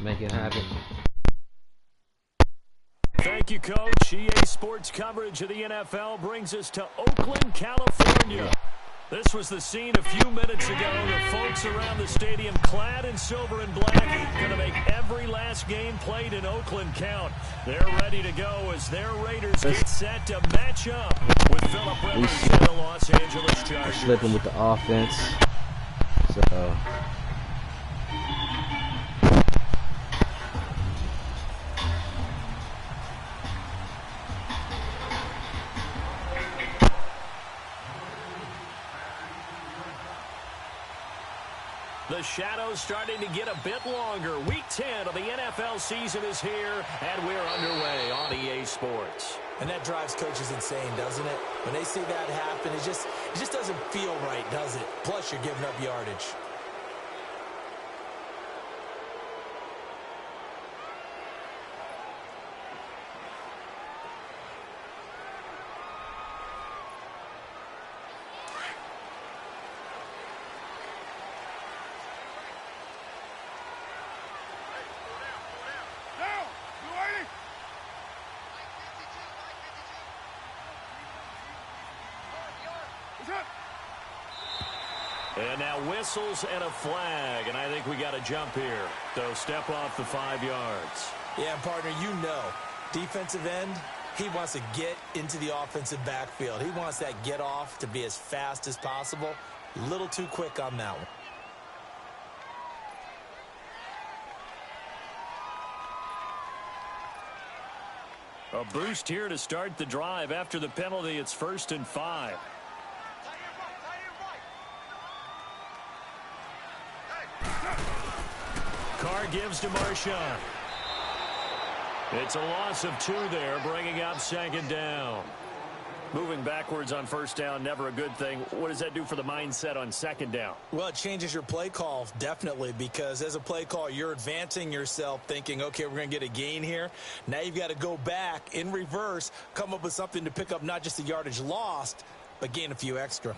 Make it happen. Thank you, Coach. EA Sports coverage of the NFL brings us to Oakland, California. This was the scene a few minutes ago. The folks around the stadium clad in silver and black going to make every last game played in Oakland count. They're ready to go as their Raiders get set to match up with Phillip Rivers and the Los Angeles Chargers. Slipping with the offense. So... The shadow's starting to get a bit longer. Week 10 of the NFL season is here, and we're underway on EA Sports. And that drives coaches insane, doesn't it? When they see that happen, it just doesn't feel right, does it? Plus, you're giving up yardage. And now whistles and a flag, and I think we got to jump here. So step off the 5 yards. Yeah, partner, you know, defensive end, he wants to get into the offensive backfield. He wants that get off to be as fast as possible. A little too quick on that one. A boost here to start the drive. After the penalty, it's 1st and 5. Carr gives to Marshawn. It's a loss of 2 there, bringing up 2nd down. Moving backwards on 1st down, never a good thing. What does that do for the mindset on 2nd down? Well, it changes your play call, definitely, because as a play call, you're advancing yourself thinking, okay, we're going to get a gain here. Now you've got to go back in reverse, come up with something to pick up not just the yardage lost, but gain a few extra.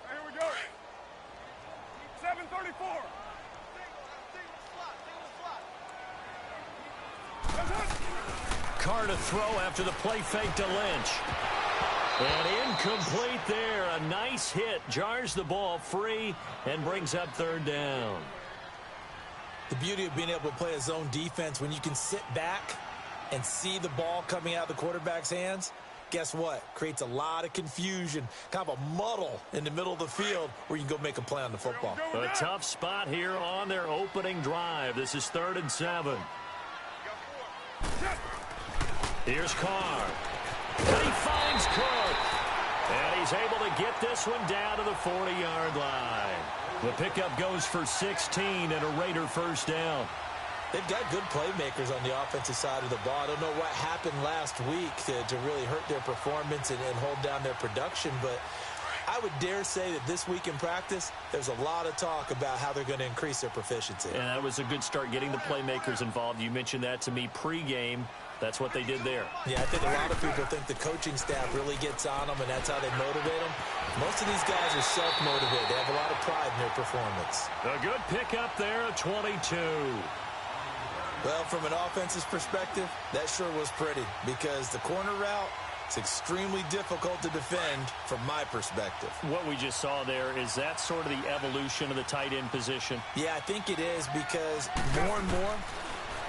Here we go. 7:34. Carr to throw after the play fake to Lynch. And incomplete there. A nice hit. Jars the ball free and brings up 3rd down. The beauty of being able to play a zone defense when you can sit back and see the ball coming out of the quarterback's hands, guess what? Creates a lot of confusion, kind of a muddle in the middle of the field where you can go make a play on the football. A tough spot here on their opening drive. This is 3rd and 7. Here's Carr. And he finds Cook. And he's able to get this one down to the 40-yard line. The pickup goes for 16 and a Raider 1st down. They've got good playmakers on the offensive side of the ball. I don't know what happened last week to really hurt their performance and hold down their production, but I would dare say that this week in practice, there's a lot of talk about how they're going to increase their proficiency. And that was a good start, getting the playmakers involved. You mentioned that to me pregame. That's what they did there. Yeah, I think a lot of people think the coaching staff really gets on them, and that's how they motivate them. Most of these guys are self-motivated. They have a lot of pride in their performance. A good pickup there, a 22. Well, from an offensive perspective, that sure was pretty because the corner route is extremely difficult to defend from my perspective. What we just saw there, is that sort of the evolution of the tight end position? Yeah, I think it is because more and more,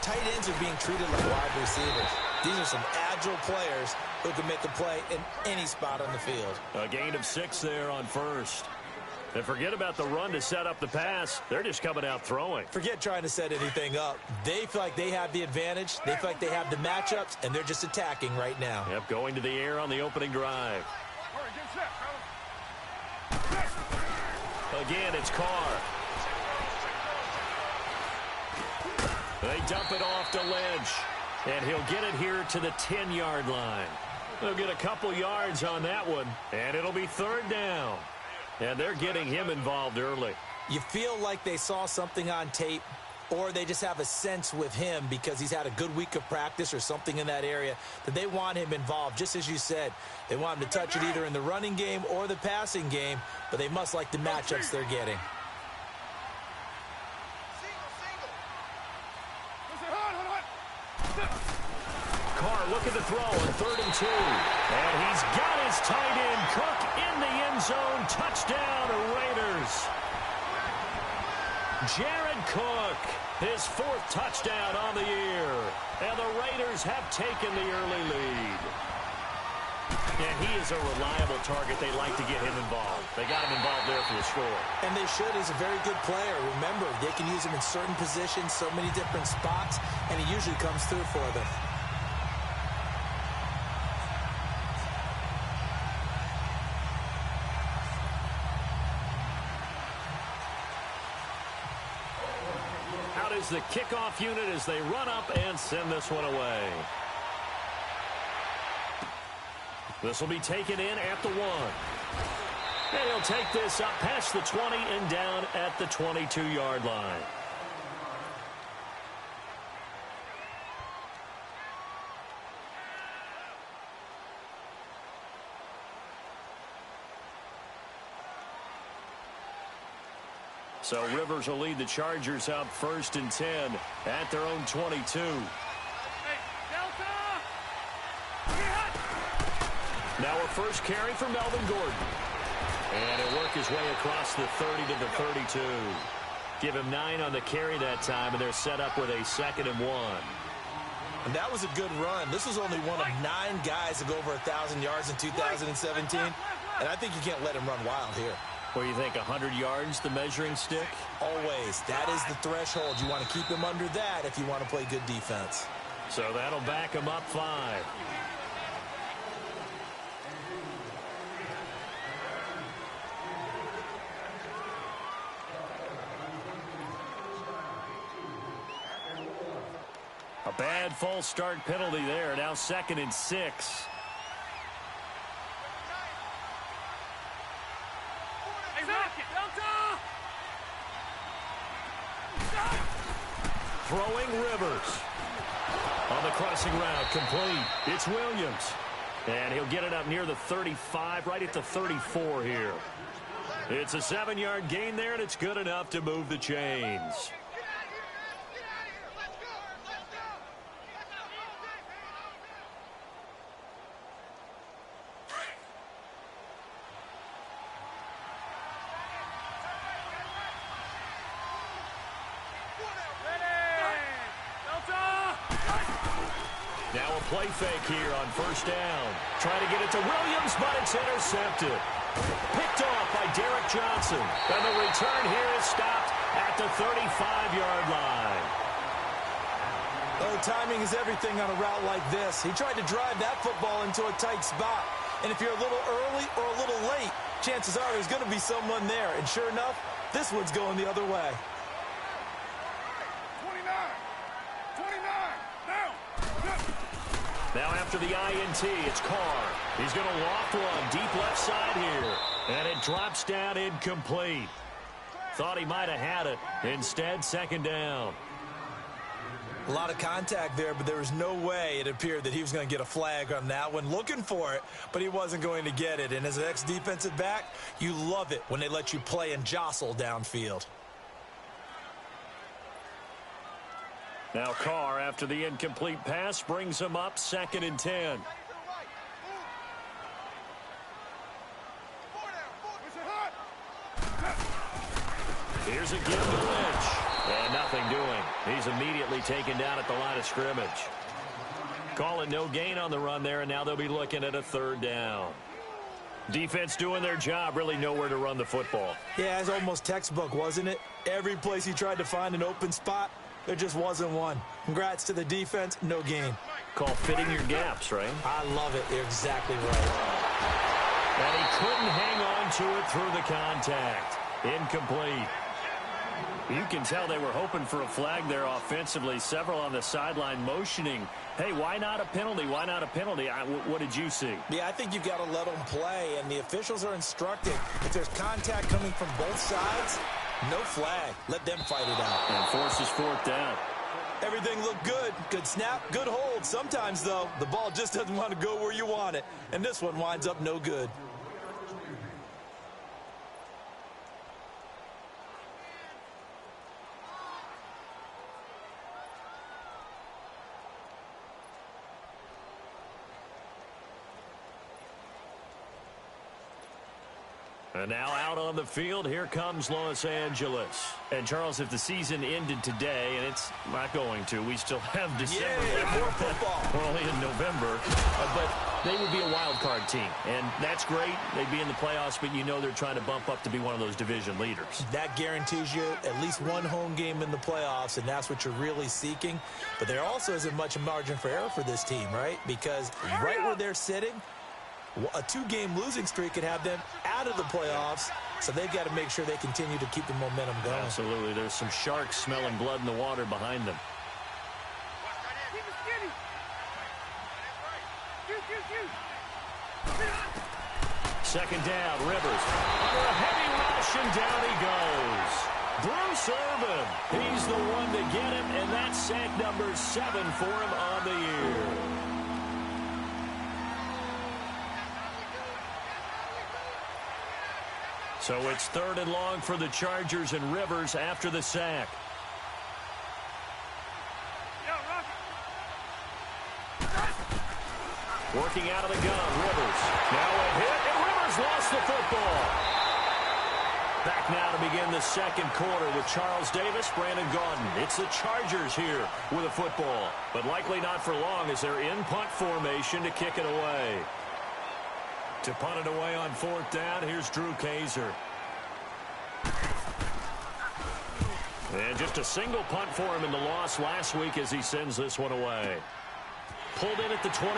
tight ends are being treated like wide receivers. These are some agile players who can make a play in any spot on the field. A gain of 6 there on 1st. And forget about the run to set up the pass. They're just coming out throwing. Forget trying to set anything up. They feel like they have the advantage. They feel like they have the matchups, and they're just attacking right now. Yep, going to the air on the opening drive. Again, it's Carr. They dump it off to Lynch. And he'll get it here to the 10-yard line. They'll get a couple yards on that one, and it'll be 3rd down. And they're getting him involved early. You feel like they saw something on tape, or they just have a sense with him because he's had a good week of practice or something in that area that they want him involved. Just as you said, they want him to touch it either in the running game or the passing game, but they must like the matchups they're getting. looking to throw on 3rd and 2. And he's got his tight end, Cook, in the end zone. Touchdown, Raiders. Jared Cook, his 4th touchdown on the year. And the Raiders have taken the early lead. And he is a reliable target. They like to get him involved. They got him involved there for the score. And they should. He's a very good player. Remember, they can use him in certain positions, so many different spots, and he usually comes through for them. Out is the kickoff unit as they run up and send this one away. This will be taken in at the 1. And he'll take this up past the 20 and down at the 22-yard line. So Rivers will lead the Chargers up 1st and 10 at their own 22. Now a first carry for Melvin Gordon. And he'll work his way across the 30 to the 32. Give him 9 on the carry that time, and they're set up with a 2nd and 1. And that was a good run. This was only one of 9 guys to go over 1,000 yards in 2017. And I think you can't let him run wild here. What do you think, 100 yards, the measuring stick? Always. That is the threshold. You want to keep him under that if you want to play good defense. So that'll back him up 5. A bad false start penalty there. Now 2nd and 6. Throwing Rivers. On the crossing route, complete. It's Williams. And he'll get it up near the 35, right at the 34 here. It's a 7-yard gain there, and it's good enough to move the chains. Now a play fake here on 1st down. Trying to get it to Williams, but it's intercepted. Picked off by Derek Johnson. And the return here is stopped at the 35-yard line. Oh, timing is everything on a route like this. He tried to drive that football into a tight spot. And if you're a little early or a little late, chances are there's going to be someone there. And sure enough, this one's going the other way. Now after the INT, it's Carr. He's going to loft one deep left side here. And it drops down incomplete. Thought he might have had it. Instead, 2nd down. A lot of contact there, but there was no way it appeared that he was going to get a flag on that one. Looking for it, but he wasn't going to get it. And as an ex-defensive back, you love it when they let you play and jostle downfield. Now Carr, after the incomplete pass, brings him up 2nd and 10. Here's a give to Lynch. And nothing doing. He's immediately taken down at the line of scrimmage. Calling no gain on the run there, and now they'll be looking at a 3rd down. Defense doing their job, really nowhere to run the football. Yeah, it's almost textbook, wasn't it? Every place he tried to find an open spot, there just wasn't one. Congrats to the defense, no gain. Call fitting your gaps, right? I love it. You're exactly right. And he couldn't hang on to it through the contact. Incomplete. You can tell they were hoping for a flag there offensively. Several on the sideline motioning. Hey, why not a penalty? Why not a penalty? What did you see? Yeah, I think you've got to let them play, and the officials are instructed. If there's contact coming from both sides, no flag. Let them fight it out. And forces 4th down. Everything looked good. Good snap, good hold. Sometimes, though, the ball just doesn't want to go where you want it. And this one winds up no good. And now out on the field, here comes Los Angeles. And, Charles, if the season ended today, and it's not going to, we still have December. Yeah, more football. We're only in November. But they would be a wild card team. And that's great. They'd be in the playoffs, but you know they're trying to bump up to be one of those division leaders. That guarantees you at least one home game in the playoffs, and that's what you're really seeking. But there also isn't much margin for error for this team, right? Because right where they're sitting, a 2-game losing streak could have them out of the playoffs, so they've got to make sure they continue to keep the momentum going. Absolutely. There's some sharks smelling blood in the water behind them. Second down, Rivers. Under a heavy rush, and down he goes. Bruce Irvin, he's the one to get him, and that's sack number 7 for him on the year. So it's 3rd and long for the Chargers, and Rivers after the sack. Working out of the gun, Rivers. Now a hit, and Rivers lost the football. Back now to begin the second quarter with Charles Davis, Brandon Gaudin. It's the Chargers here with a football, but likely not for long as they're in punt formation to kick it away. To punt it away on 4th down, here's Drew Kaiser. And just a single punt for him in the loss last week as he sends this one away. Pulled in at the 24.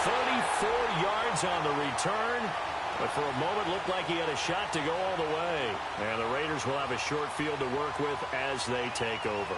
34 yards on the return, but for a moment looked like he had a shot to go all the way. And the Raiders will have a short field to work with as they take over.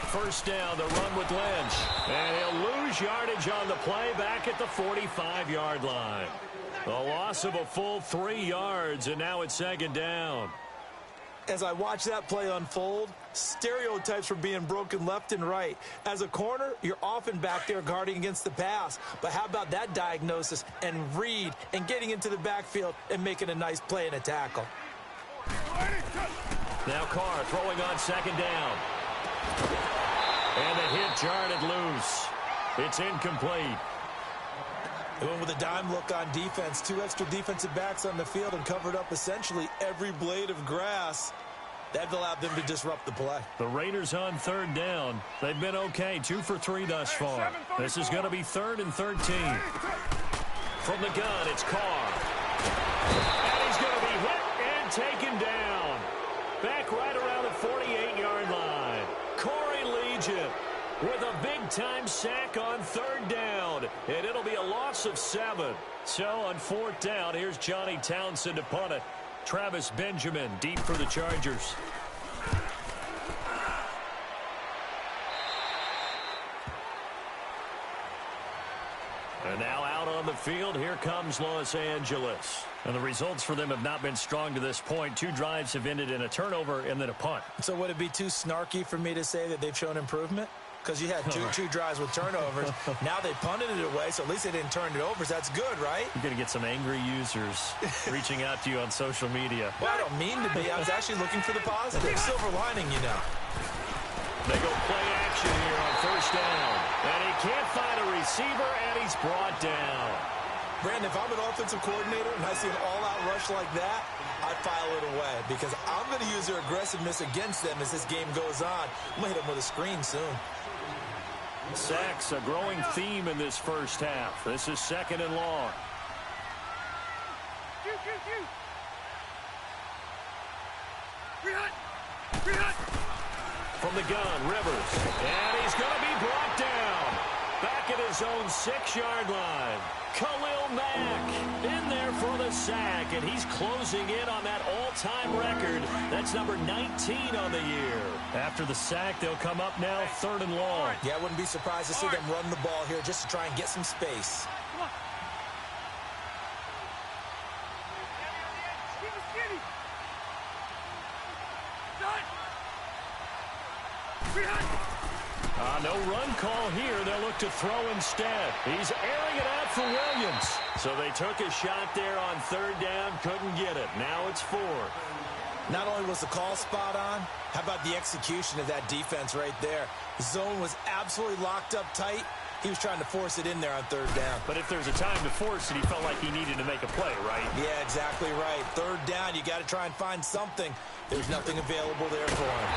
First down, the run with Lynch. And he'll lose yardage on the play back at the 45-yard line. The loss of a full 3 yards, and now it's 2nd down. As I watch that play unfold, stereotypes were being broken left and right. As a corner, you're often back there guarding against the pass. But how about that diagnosis and read and getting into the backfield and making a nice play and a tackle? Now Carr throwing on 2nd down. And the hit jarred it loose. It's incomplete. They went with a dime look on defense. 2 extra defensive backs on the field and covered up essentially every blade of grass. That allowed them to disrupt the play. The Raiders on 3rd down. They've been okay, 2 for 3 thus far. This is going to be 3rd and 13. From the gun, it's Carr. And he's going to be hit and taken down. Back right around the 48-yard line. Corey Legion with a big-time sack on 3rd down. And it'll be a loss of 7. So on 4th down, here's Johnny Townsend to punt it. Travis Benjamin deep for the Chargers. And now out on the field, here comes Los Angeles. And the results for them have not been strong to this point. 2 drives have ended in a turnover and then a punt. So would it be too snarky for me to say that they've shown improvement? Because you had two drives with turnovers. Now they punted it away, so at least they didn't turn it over. So that's good, right? You're going to get some angry users reaching out to you on social media. Well, I don't mean to be. I was actually looking for the positive. Silver lining, you know. They go play action here on 1st down. And he can't find a receiver, and he's brought down. Brandon, if I'm an offensive coordinator and I see an all-out rush like that, I file it away because I'm going to use their aggressiveness against them as this game goes on. I'm going to hit them with a screen soon. Sacks, a growing theme in this first half. This is 2nd and long. From the gun, Rivers. And he's going to be brought down. Back at his own 6-yard line. Khalil Mack in there for the sack. And he's closing in on that all-time record. That's number 19 on the year. After the sack, they'll come up now 3rd and long. Yeah, I wouldn't be surprised to see them run the ball here just to try and get some space. No run call here. They'll look to throw instead. He's airing it out for Williams. So they took a shot there on third down, couldn't get it. Now it's 4. Not only was the call spot on, how about the execution of that defense right there? The zone was absolutely locked up tight. He was trying to force it in there on third down. But if there's a time to force it, he felt like he needed to make a play, right? Yeah, exactly right. Third down, you got to try and find something. There's nothing available there for him.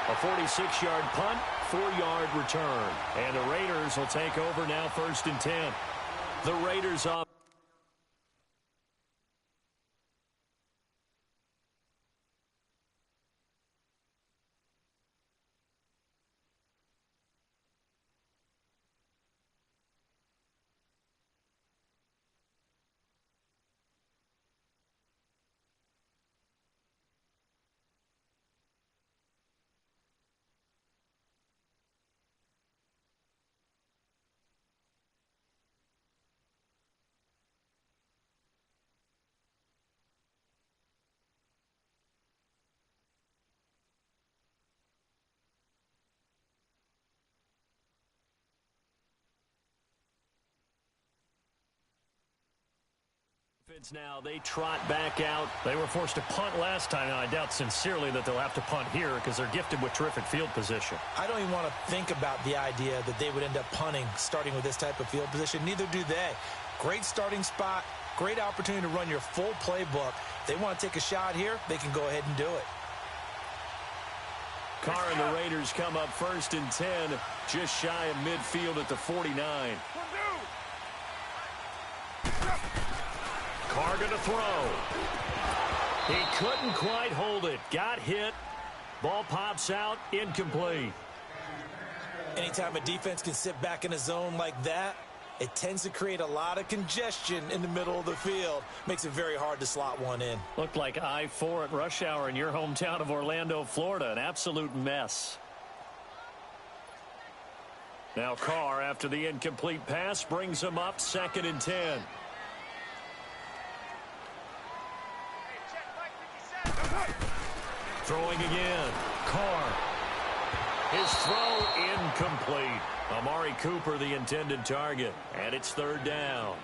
A 46-yard punt, 4-yard return. And the Raiders will take over now, 1st and 10. The Raiders up. Now they trot back out. They were forced to punt last time, and I doubt sincerely that they'll have to punt here because they're gifted with terrific field position. I don't even want to think about the idea that they would end up punting starting with this type of field position. Neither do they. Great starting spot, great opportunity to run your full playbook. They want to take a shot here, they can go ahead and do it. Carr and the Raiders come up 1st and 10, just shy of midfield at the 49. Carr going to throw. He couldn't quite hold it. Got hit. Ball pops out. Incomplete. Anytime a defense can sit back in a zone like that, it tends to create a lot of congestion in the middle of the field. Makes it very hard to slot one in. Looked like I-4 at rush hour in your hometown of Orlando, Florida. An absolute mess. Now Carr, after the incomplete pass, brings him up 2nd and 10. Throwing again. Carr. His throw incomplete. Amari Cooper, the intended target. And it's 3rd down.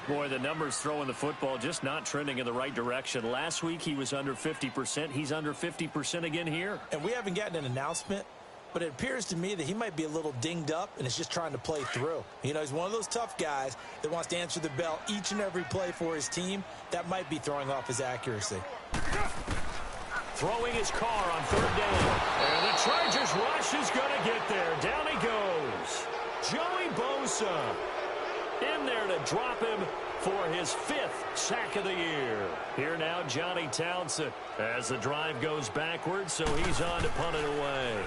Boy, the numbers throwing the football just not trending in the right direction. Last week he was under 50%. He's under 50% again here. And we haven't gotten an announcement, but it appears to me that he might be a little dinged up and is just trying to play through. You know, he's one of those tough guys that wants to answer the bell each and every play for his team. That might be throwing off his accuracy. Throwing his Carr on 3rd down. And the Chargers rush is going to get there. Down he goes. Joey Bosa in there to drop him for his 5th sack of the year. Here now, Johnny Townsend as the drive goes backwards, so he's on to punt it away.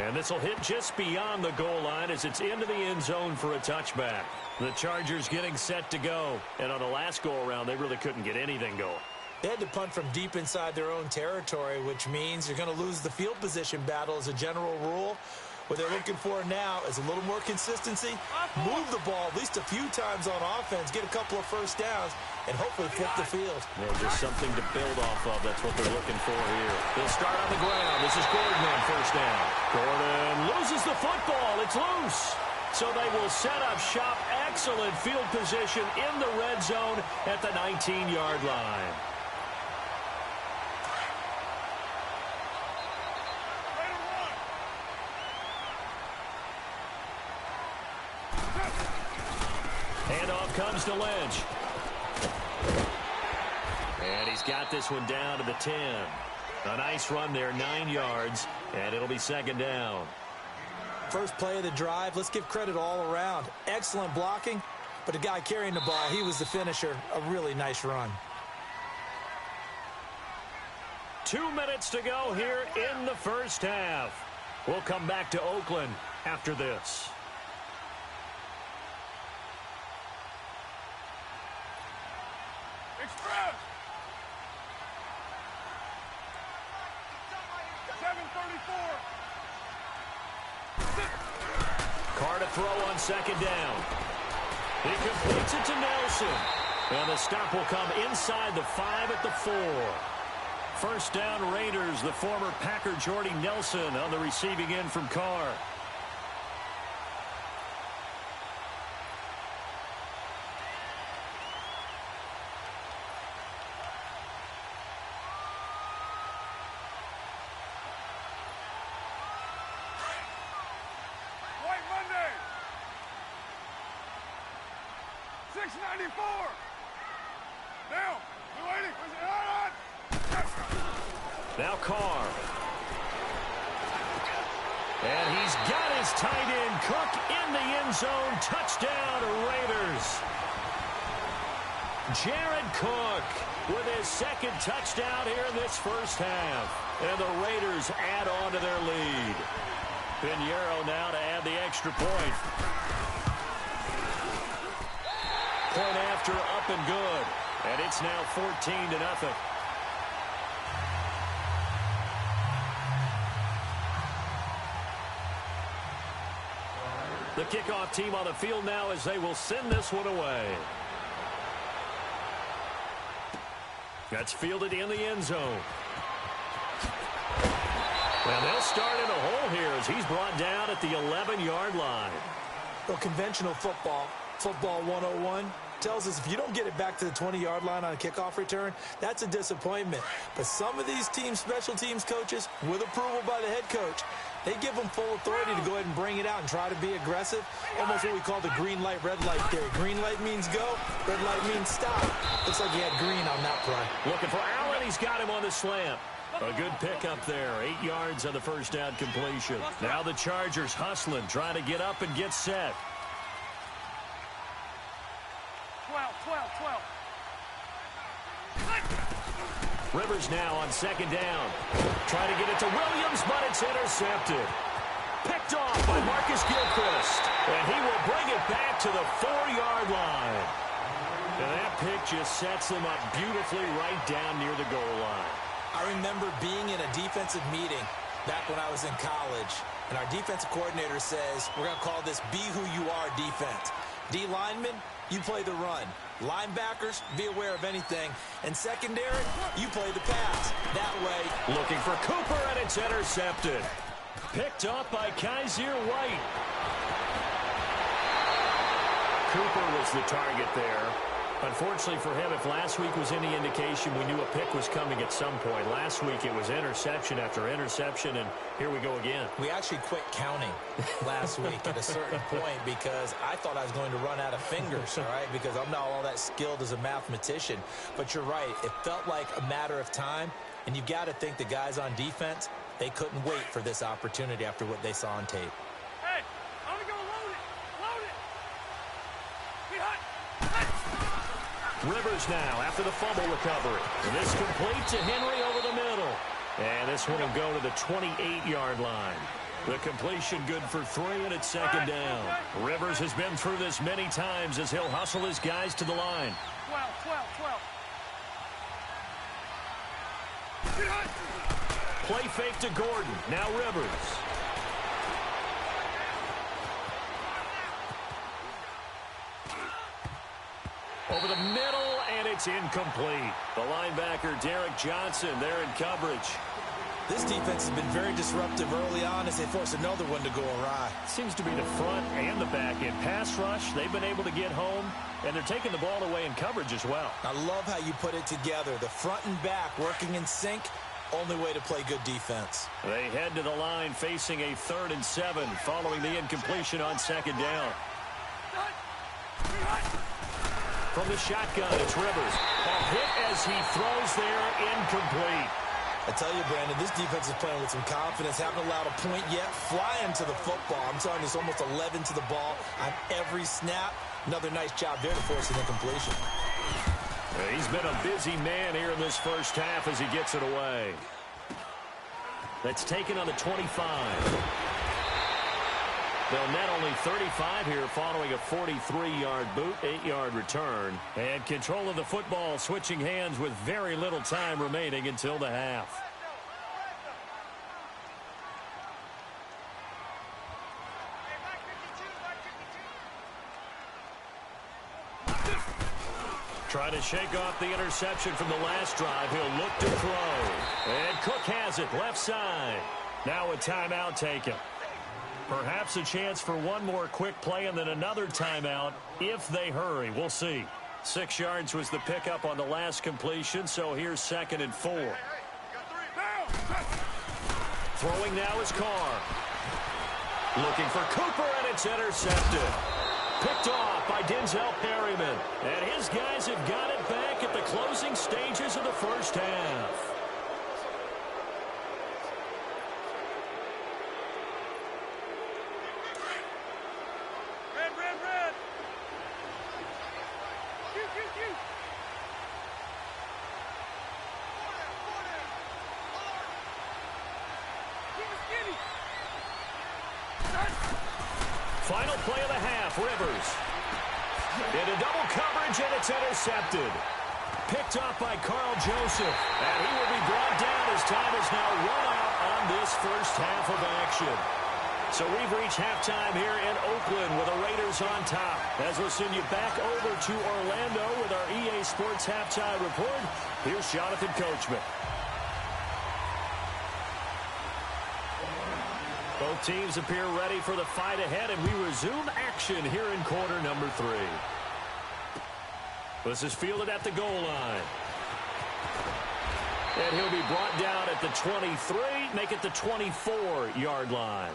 And this will hit just beyond the goal line as it's into the end zone for a touchback. The Chargers getting set to go. And on the last go-around, they really couldn't get anything going. They had to punt from deep inside their own territory, which means you're going to lose the field position battle as a general rule. What they're looking for now is a little more consistency, move the ball at least a few times on offense, get a couple of first downs, and hopefully flip the field. Yeah, just something to build off of. That's what they're looking for here. They'll start on the ground. This is Gordon on 1st down. Gordon loses the football. It's loose. So they will set up shop. Excellent field position in the red zone at the 19-yard line. Handoff comes to Lynch. And he's got this one down to the 10. A nice run there, 9 yards, and it'll be 2nd down. First play of the drive, let's give credit all around. Excellent blocking, but the guy carrying the ball, he was the finisher. A really nice run. 2 minutes to go here in the first half. We'll come back to Oakland after this. Express! 7:34. Carr to throw on second down. He completes it to Nelson. And the stop will come inside the 5 at the 4. First down Raiders, the former Packer Jordy Nelson on the receiving end from Carr. Now Carr. And he's got his tight end, Cook, in the end zone. Touchdown, Raiders. Jared Cook with his second touchdown here in this first half. And the Raiders add on to their lead. Pinheiro now to add the extra point. Point after, up and good. And it's now 14-0. The kickoff team on the field now as they will send this one away. That's fielded in the end zone. And they'll start in a hole here as he's brought down at the 11-yard line. Well, conventional football 101, tells us if you don't get it back to the 20-yard line on a kickoff return, that's a disappointment. But some of these teams, special teams coaches, with approval by the head coach, they give them full authority to go ahead and bring it out and try to be aggressive. Almost what we call the green light, red light theory. Green light means go, red light means stop. Looks like he had green on that play. Looking for Allen. He's got him on the slant. A good pickup there. 8 yards on the first down completion. Now the Chargers hustling, trying to get up and get set. 12. Rivers now on second down. Trying to get it to Williams, but it's intercepted. Picked off by Marcus Gilchrist. And he will bring it back to the 4-yard line. And that pick just sets them up beautifully right down near the goal line. I remember being in a defensive meeting back when I was in college, and our defensive coordinator says, we're going to call this be who you are defense. D linemen, you play the run. Linebackers, be aware of anything. And secondary, you play the pass. That way. Looking for Cooper, and it's intercepted. Picked up by Kaiser White. Cooper was the target there. Unfortunately for him, if last week was any indication, we knew a pick was coming at some point. Last week it was interception after interception, and here we go again. We actually quit counting last week at a certain point because I thought I was going to run out of fingers, all right, because I'm not all that skilled as a mathematician. But you're right. It felt like a matter of time, and you've got to think the guys on defense, they couldn't wait for this opportunity after what they saw on tape. Hey, I'm going to go load it. Be hot. Rivers now after the fumble recovery. And this complete to Henry over the middle. And this one will go to the 28-yard line. The completion good for 3, and it's second down. Rivers has been through this many times as he'll hustle his guys to the line. 12. Play fake to Gordon. Now Rivers. Over the middle, and it's incomplete. The linebacker, Derek Johnson, there in coverage. This defense has been very disruptive early on as they force another one to go awry. Seems to be the front and the back end. Pass rush, they've been able to get home, and they're taking the ball away in coverage as well. I love how you put it together. The front and back working in sync, only way to play good defense. They head to the line facing a 3rd and 7 following the incompletion on second down. From the shotgun, it's Rivers. A hit as he throws there, incomplete. I tell you, Brandon, this defense is playing with some confidence. Haven't allowed a point yet. Flying to the football. I'm telling you, it's almost 11 to the ball on every snap. Another nice job there to force an incompletion. He's been a busy man here in this first half as he gets it away. That's taken on the 25. They'll net only 35 here following a 43-yard boot, 8-yard return. And control of the football switching hands with very little time remaining until the half. Trying to shake off the interception from the last drive. He'll look to throw. And Cook has it left side. Now a timeout taken. Perhaps a chance for one more quick play and then another timeout if they hurry. We'll see. 6 yards was the pickup on the last completion, so here's 2nd and 4. Throwing now is Carr. Looking for Cooper, and it's intercepted. Picked off by Denzel Perryman. And his guys have got it back at the closing stages of the first half. Red. Shoot. Final play of the half, Rivers. Into double coverage, and it's intercepted. Picked off by Carl Joseph. And he will be brought down as time is now run out on this first half of action. So we've reached halftime here in Oakland with the Raiders on top. As we'll send you back over to Orlando with our EA Sports Halftime Report, here's Jonathan Coachman. Both teams appear ready for the fight ahead, and we resume action here in quarter number 3. This is fielded at the goal line. And he'll be brought down at the 23, make it the 24-yard line.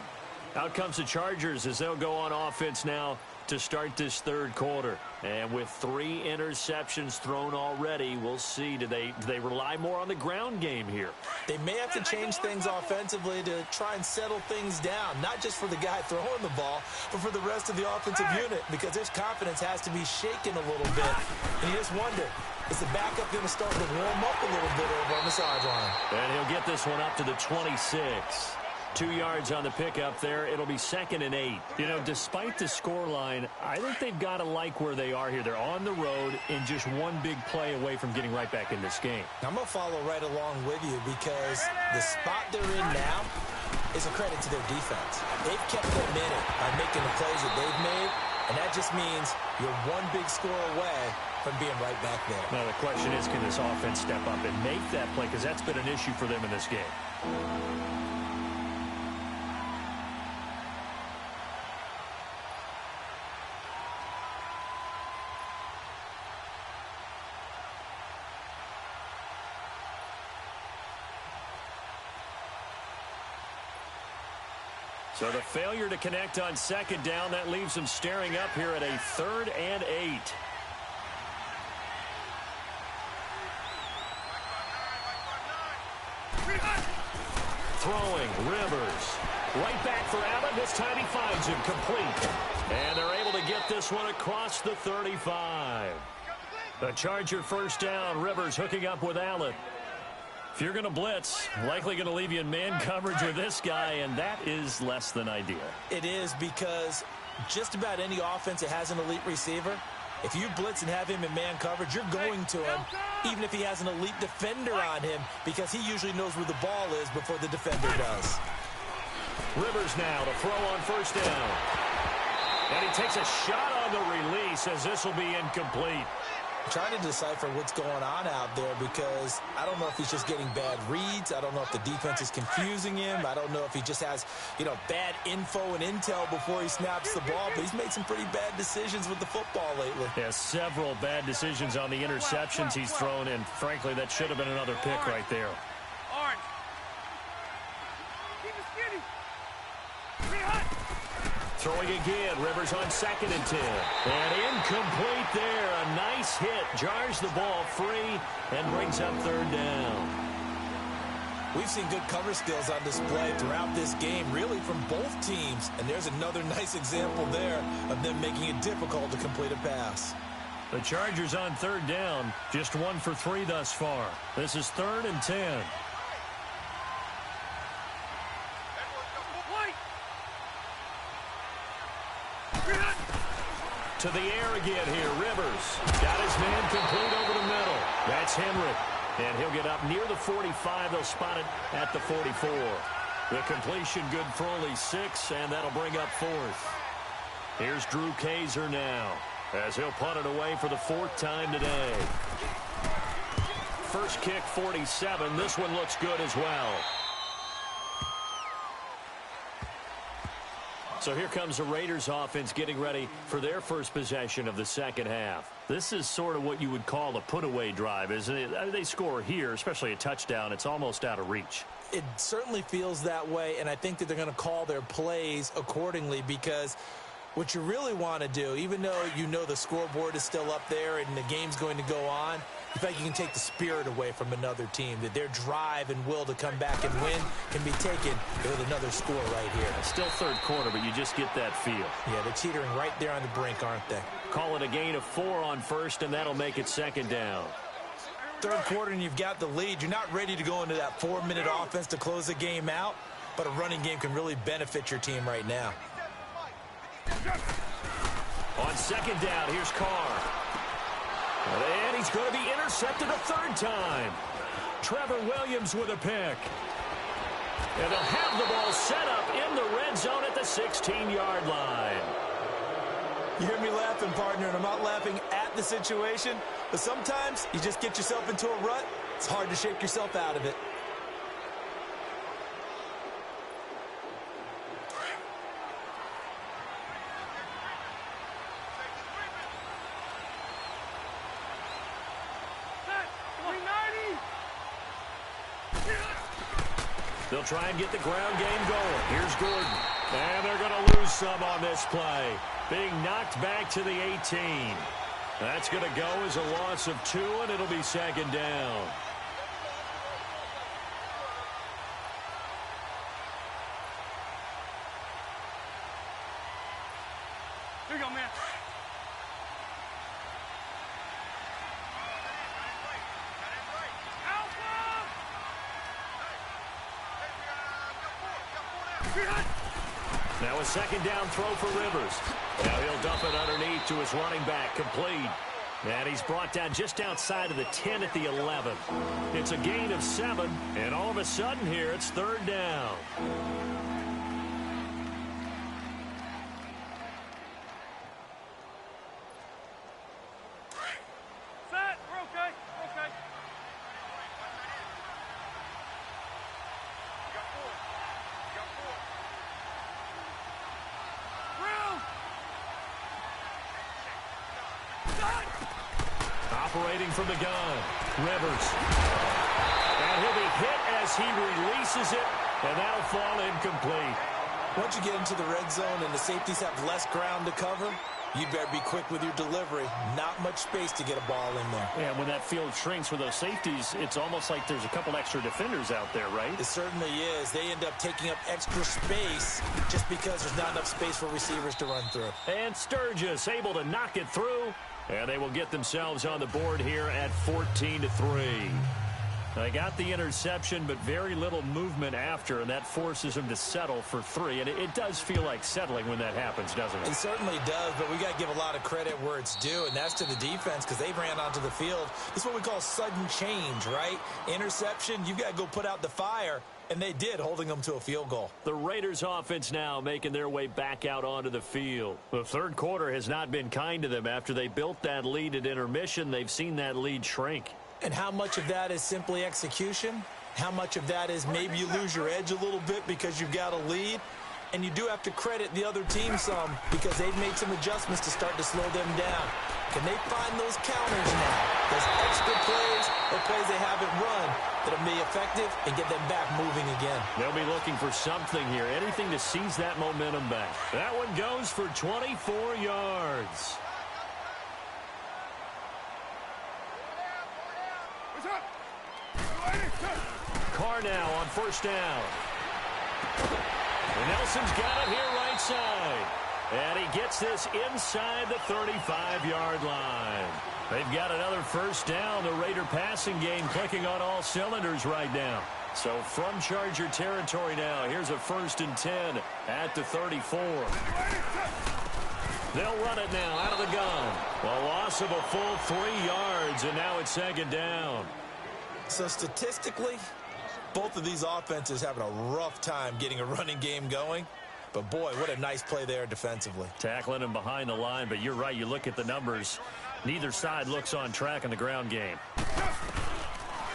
Out comes the Chargers as they'll go on offense now to start this third quarter. And with 3 interceptions thrown already, we'll see. Do they rely more on the ground game here? They may have to change things offensively to try and settle things down, not just for the guy throwing the ball, but for the rest of the offensive unit, because their confidence has to be shaken a little bit. And you just wonder, is the backup going to start to warm up a little bit over on the sideline? And he'll get this one up to the 26. 2 yards on the pickup there. It'll be 2nd and 8. You know, despite the scoreline, I think they've got to like where they are here. They're on the road and just one big play away from getting right back in this game. I'm going to follow right along with you because the spot they're in now is a credit to their defense. They've kept them in it by making the plays that they've made, and that just means you're one big score away from being right back there. Now, the question is, can this offense step up and make that play? Because that's been an issue for them in this game. So the failure to connect on 2nd down, that leaves them staring up here at a 3rd and 8. Throwing, Rivers. Right back for Allen. This time he finds him complete. And they're able to get this one across the 35. The Charger first down. Rivers hooking up with Allen. If you're going to blitz, likely going to leave you in man coverage with this guy, and that is less than ideal. It is, because just about any offense that has an elite receiver, if you blitz and have him in man coverage, you're going to him, even if he has an elite defender on him, because he usually knows where the ball is before the defender does. Rivers now to throw on first down. And he takes a shot on the release as this will be incomplete. I'm trying to decipher what's going on out there, because I don't know if he's just getting bad reads. I don't know if the defense is confusing him. I don't know if he just has, bad info and intel before he snaps the ball. But he's made some pretty bad decisions with the football lately. Yeah, several bad decisions on the interceptions he's thrown, and frankly, that should have been another pick right there. Orange. Keep it skinny. Throwing again, Rivers on 2nd and 10. And incomplete there. A nice hit. Jars the ball free and brings up 3rd down. We've seen good cover skills on display throughout this game, really from both teams. And there's another nice example there of them making it difficult to complete a pass. The Chargers on 3rd down. Just 1 for 3 thus far. This is 3rd and 10. To the air again here. Rivers got his man complete over the middle. That's Henry. And he'll get up near the 45. They'll spot it at the 44. The completion good for only 6, and that'll bring up 4th. Here's Drew Kaiser now. as he'll punt it away for the 4th time today. First kick, 47. This one looks good as well. So here comes the Raiders offense getting ready for their first possession of the second half. This is sort of what you would call a put-away drive, isn't it? I mean, they score here, especially a touchdown. It's almost out of reach. It certainly feels that way, and I think that they're going to call their plays accordingly, because what you really want to do, even though you know the scoreboard is still up there and the game's going to go on, in fact, you can take the spirit away from another team, that their drive and will to come back and win can be taken with another score right here. It's still third quarter, but you just get that feel. Yeah, they're teetering right there on the brink, aren't they? Call it a gain of 4 on first, and that'll make it second down. Third quarter, and you've got the lead. You're not ready to go into that 4-minute offense to close the game out, but a running game can really benefit your team right now. On second down, here's Carr. And he's going to be intercepted a 3rd time. Trevor Williams with a pick. And they'll have the ball set up in the red zone at the 16-yard line. You hear me laughing, partner, and I'm not laughing at the situation, but sometimes you just get yourself into a rut. It's hard to shake yourself out of it. They'll try and get the ground game going. Here's Gordon. And they're going to lose some on this play. Being knocked back to the 18. That's going to go as a loss of 2, and it'll be second down. Here you go, man. Now a second down throw for Rivers. Now he'll dump it underneath to his running back, complete. And he's brought down just outside of the 10 at the 11. It's a gain of 7, and all of a sudden here it's 3rd down. Set. We're okay. We're okay. You got 4. You got 4. Operating from the gun, Rivers. And he'll be hit as he releases it, and that'll fall incomplete. Once you get into the red zone and the safeties have less ground to cover, you better be quick with your delivery. Not much space to get a ball in there. Yeah, when that field shrinks with those safeties, it's almost like there's a couple extra defenders out there, right? It certainly is. They end up taking up extra space just because there's not enough space for receivers to run through. And Sturgis able to knock it through, and they will get themselves on the board here at 14-3. They got the interception, but very little movement after, and that forces them to settle for 3. And it does feel like settling when that happens, doesn't it? It certainly does, but we got to give a lot of credit where it's due, and that's to the defense, because they ran onto the field. This is what we call sudden change, right? Interception, you got to go put out the fire, and they did, holding them to a field goal. The Raiders offense now making their way back out onto the field. The third quarter has not been kind to them. After they built that lead at intermission, they've seen that lead shrink. And how much of that is simply execution? How much of that is maybe you lose your edge a little bit because you've got a lead? And you do have to credit the other team some, because they've made some adjustments to start to slow them down. Can they find those counters now? Those extra plays or plays they haven't run that'll be effective and get them back moving again. They'll be looking for something here, anything to seize that momentum back. That one goes for 24 yards. Carr now on first down. And Nelson's got it here right side. And he gets this inside the 35-yard line. They've got another first down. The Raider passing game clicking on all cylinders right now. So from Charger territory now, here's a 1st and 10 at the 34. They'll run it now out of the gun. A loss of a full 3 yards, and now it's second down. So statistically, both of these offenses having a rough time getting a running game going. But, boy, what a nice play there defensively. Tackling him behind the line, but you're right. You look at the numbers. Neither side looks on track in the ground game.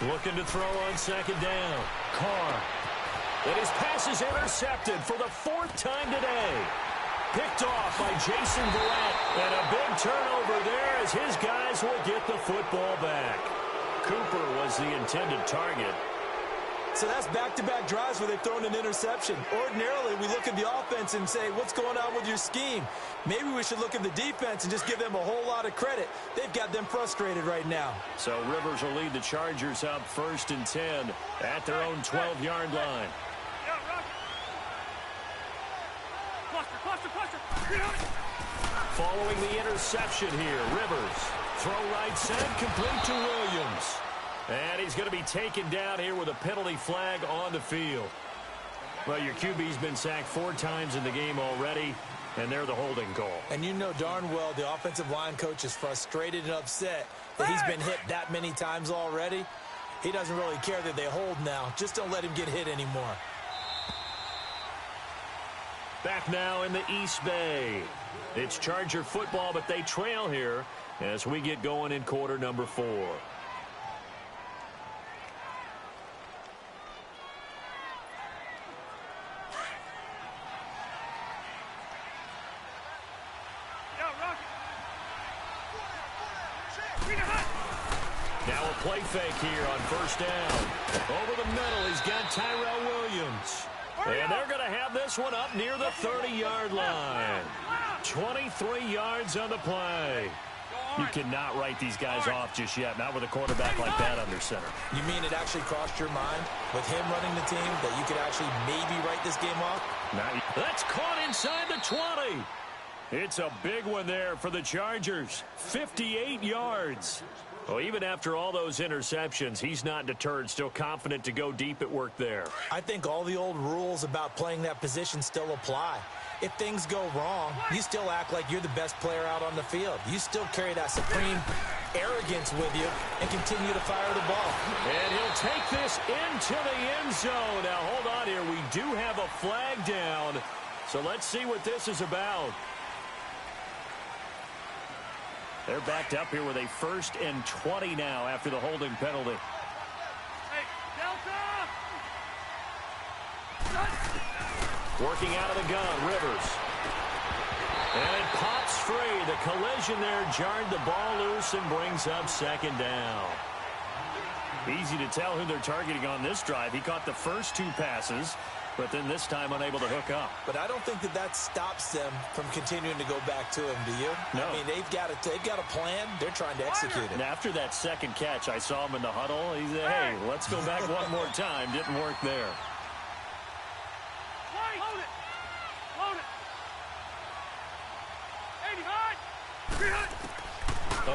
Looking to throw on second down. Carr. And his pass is intercepted for the 4th time today. Picked off by Jason Verrett. And a big turnover there as his guys will get the football back. Cooper was the intended target. So that's back-to-back drives where they've thrown an interception. Ordinarily, we look at the offense and say, what's going on with your scheme? Maybe we should look at the defense and just give them a whole lot of credit. They've got them frustrated right now. So Rivers will lead the Chargers up 1st and 10 at their own 12-yard line. Following the interception here, Rivers. Throw right side, complete to Williams. And he's going to be taken down here with a penalty flag on the field. Well, your QB's been sacked 4 times in the game already, and they're the holding call. And you know darn well the offensive line coach is frustrated and upset that he's been hit that many times already. He doesn't really care that they hold now. Just don't let him get hit anymore. Back now in the East Bay. It's Charger football, but they trail here as we get going in quarter number 4. Now a play fake here on 1st down. Over the middle, he's got Tyrell Williams. And they're going to have this one up near the 30-yard line. 23 yards on the play. You cannot write these guys off just yet, not with a quarterback like that under center. You mean it actually crossed your mind with him running the team that you could actually maybe write this game off? That's caught inside the 20. It's a big one there for the Chargers. 58 yards. Well, even after all those interceptions, he's not deterred, still confident to go deep at work there. I think all the old rules about playing that position still apply. If things go wrong, you still act like you're the best player out on the field. You still carry that supreme arrogance with you and continue to fire the ball. And he'll take this into the end zone. Now, hold on here. We do have a flag down, so let's see what this is about. They're backed up here with a 1st and 20 now after the holding penalty. Hey, Delta! Working out of the gun, Rivers. And it pops free. The collision there jarred the ball loose and brings up 2nd down. Easy to tell who they're targeting on this drive. He caught the first 2 passes, but then this time unable to hook up. But I don't think that stops them from continuing to go back to him, do you? No. I mean, they've got a plan. They're trying to execute it. And after that 2nd catch, I saw him in the huddle. He said, hey, let's go back one more time. Didn't work there. Load it! Load it! 85!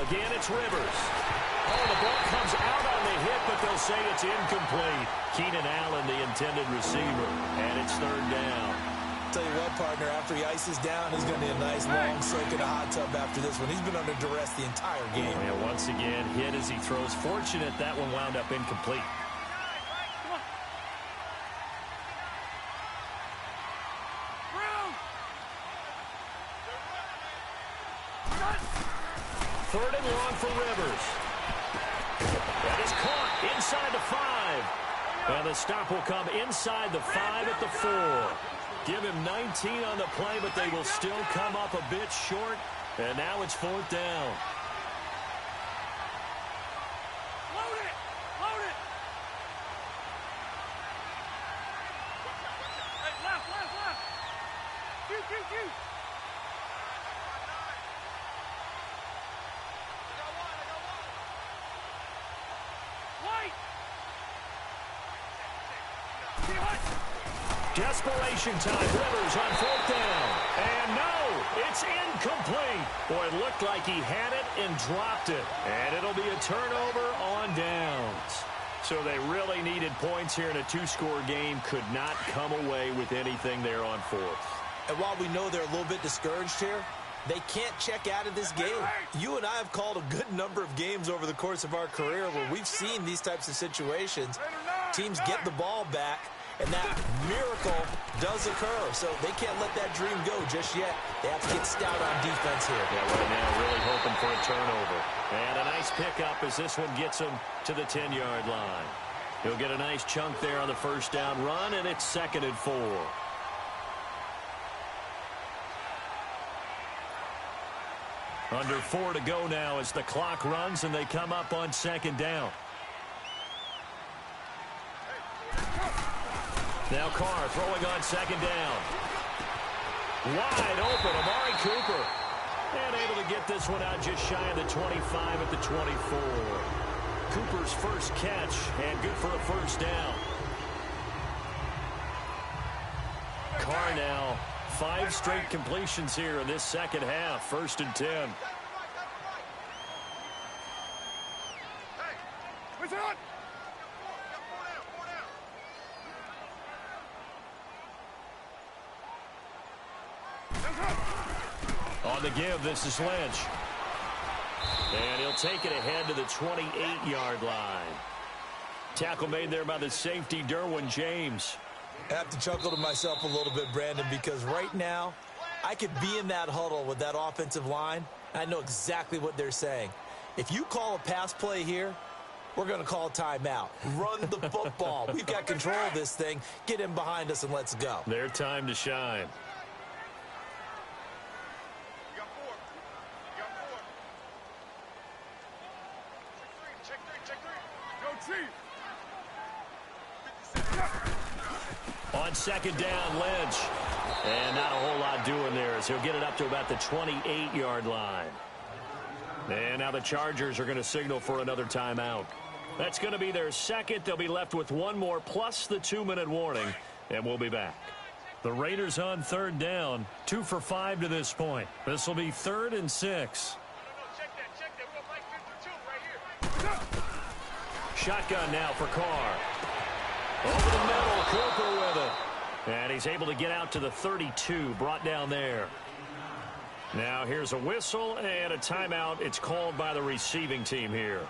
Again, it's Rivers. Oh, the ball comes out on the hit, but they'll say it's incomplete. Keenan Allen, the intended receiver, and it's 3rd down. Tell you what, partner, after he ices down, he's going to need a nice long soak in a hot tub after this one. He's been under duress the entire game. And once again, hit as he throws. Fortunate that one wound up incomplete. Third and long for Rivers. That is caught inside the 5. And the stop will come inside the 5 at the 4. Give him 19 on the play, but they will still come up a bit short. And now it's 4th down. Load it! Load it! Hey, left! Shoot! Desperation time. Rivers on 4th down. And no, it's incomplete. Boy, it looked like he had it and dropped it. And it'll be a turnover on downs. So they really needed points here in a 2-score game. Could not come away with anything there on 4th. And while we know they're a little bit discouraged here, they can't check out of this game. You and I have called a good number of games over the course of our career where we've seen these types of situations. Teams get the ball back, and that miracle does occur. So they can't let that dream go just yet. They have to get stout on defense here. Yeah, right now really hoping for a turnover. And a nice pickup as this one gets him to the 10-yard line. He'll get a nice chunk there on the first down run, and it's 2nd and 4. Under 4 to go now as the clock runs, and they come up on 2nd down. Now Carr throwing on 2nd down. Wide open, Amari Cooper. And able to get this one out just shy of the 25 at the 24. Cooper's first catch, and good for a first down. Carr now, 5 straight completions here in this second half. 1st and 10. Hey, what's on? On the give, this is Lynch. And he'll take it ahead to the 28-yard line. Tackle made there by the safety, Derwin James. I have to chuckle to myself a little bit, Brandon, because right now I could be in that huddle with that offensive line. I know exactly what they're saying. If you call a pass play here, we're going to call a timeout. Run the football. We've got control of this thing. Get in behind us and let's go. Their time to shine. On 2nd down, Lynch. And not a whole lot doing there as he'll get it up to about the 28-yard line. And now the Chargers are going to signal for another timeout. That's going to be their second. They'll be left with one more plus the 2-minute warning, and we'll be back. The Raiders on 3rd down, 2 for 5 to this point. This will be 3rd and 6. Check that. We'll make 52 right here. Shotgun now for Carr. Over the middle, Cooper with it. And he's able to get out to the 32, brought down there. Now here's a whistle and a timeout. It's called by the receiving team here.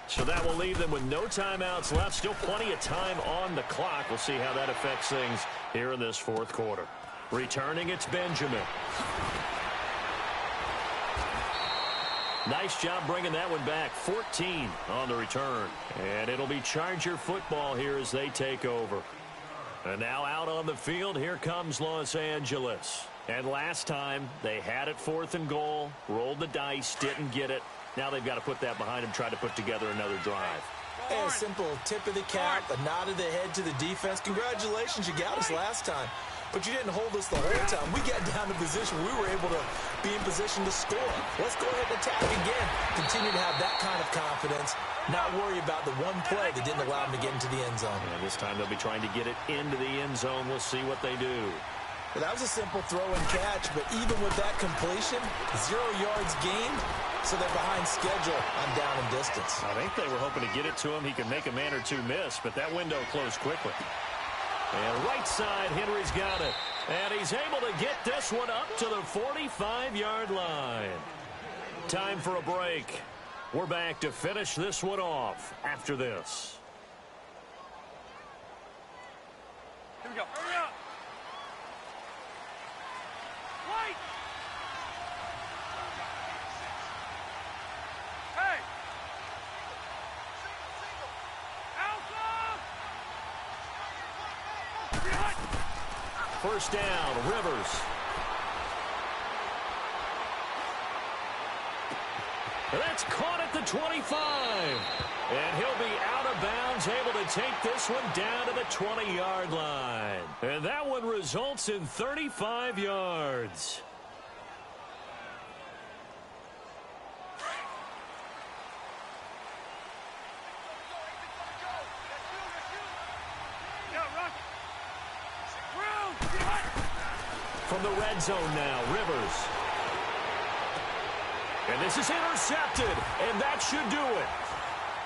So that will leave them with no timeouts left. Still plenty of time on the clock. We'll see how that affects things here in this 4th quarter. Returning, it's Benjamin. Nice job bringing that one back. 14 on the return. And it'll be Charger football here as they take over. And now out on the field, here comes Los Angeles. And last time, they had it 4th and goal, rolled the dice, didn't get it. Now they've got to put that behind them, try to put together another drive. Hey, a simple tip of the cap, a nod of the head to the defense. Congratulations, you got us last time. But you didn't hold us the whole time. We got down to position. We were able to be in position to score. Let's go ahead and attack again. Continue to have that kind of confidence. Not worry about the one play that didn't allow them to get into the end zone. And this time they'll be trying to get it into the end zone. We'll see what they do. Well, that was a simple throw and catch, but even with that completion, 0 yards gained, so they're behind schedule on down and distance. I think they were hoping to get it to him. He could make a man or two miss, but that window closed quickly. And right side, Henry's got it. And he's able to get this one up to the 45-yard line. Time for a break. We're back to finish this one off after this. Here we go. Hurry up. Wait. Hey. Alpha. First down, Rivers. That's caught at the 25. And he'll be out of bounds, able to take this one down to the 20-yard line. And that one results in 35 yards. From the red zone now, Rivers. And this is intercepted, and that should do it.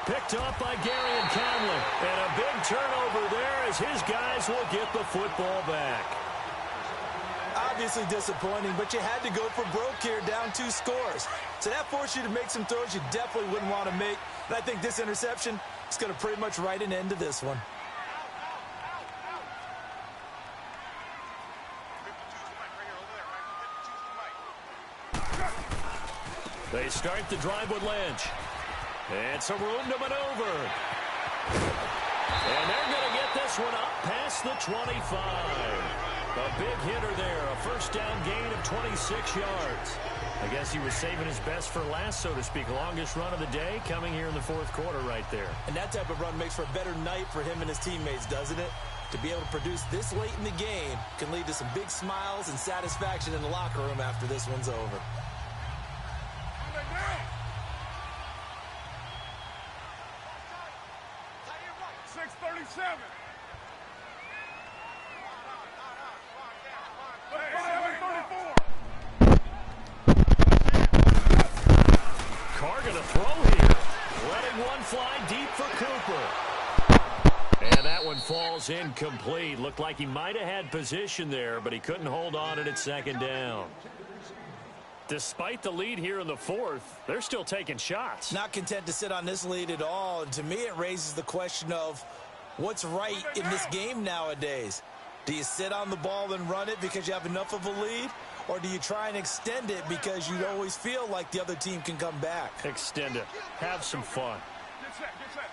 Picked off by Gary and Conley. And a big turnover there as his guys will get the football back. Obviously disappointing, but you had to go for broke here, down 2 scores. So that forced you to make some throws you definitely wouldn't want to make. And I think this interception is going to pretty much write an end to this one. They start the drive with Lynch. It's a room to maneuver. And they're going to get this one up past the 25. A big hitter there, a first down gain of 26 yards. I guess he was saving his best for last, so to speak. Longest run of the day coming here in the fourth quarter right there. And that type of run makes for a better night for him and his teammates, doesn't it? To be able to produce this late in the game can lead to some big smiles and satisfaction in the locker room after this one's over. 6:37. Carr going to throw here. Letting one fly deep for Cooper. And that one falls incomplete. Looked like he might have had position there, but he couldn't hold on at second down. Despite the lead here in the fourth, they're still taking shots. Not content to sit on this lead at all. And to me, it raises the question of what's right in this game nowadays. Do you sit on the ball and run it because you have enough of a lead? Or do you try and extend it because you always feel like the other team can come back? Extend it. Have some fun. Get set, get set.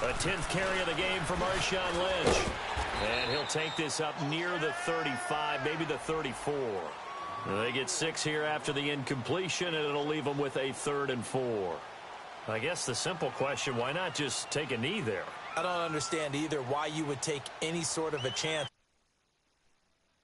A 10th carry of the game for Marshawn Lynch. And he'll take this up near the 35, maybe the 34. They get 6 here after the incompletion, and it'll leave them with a 3rd and 4. I guess the simple question, why not just take a knee there? I don't understand either why you would take any sort of a chance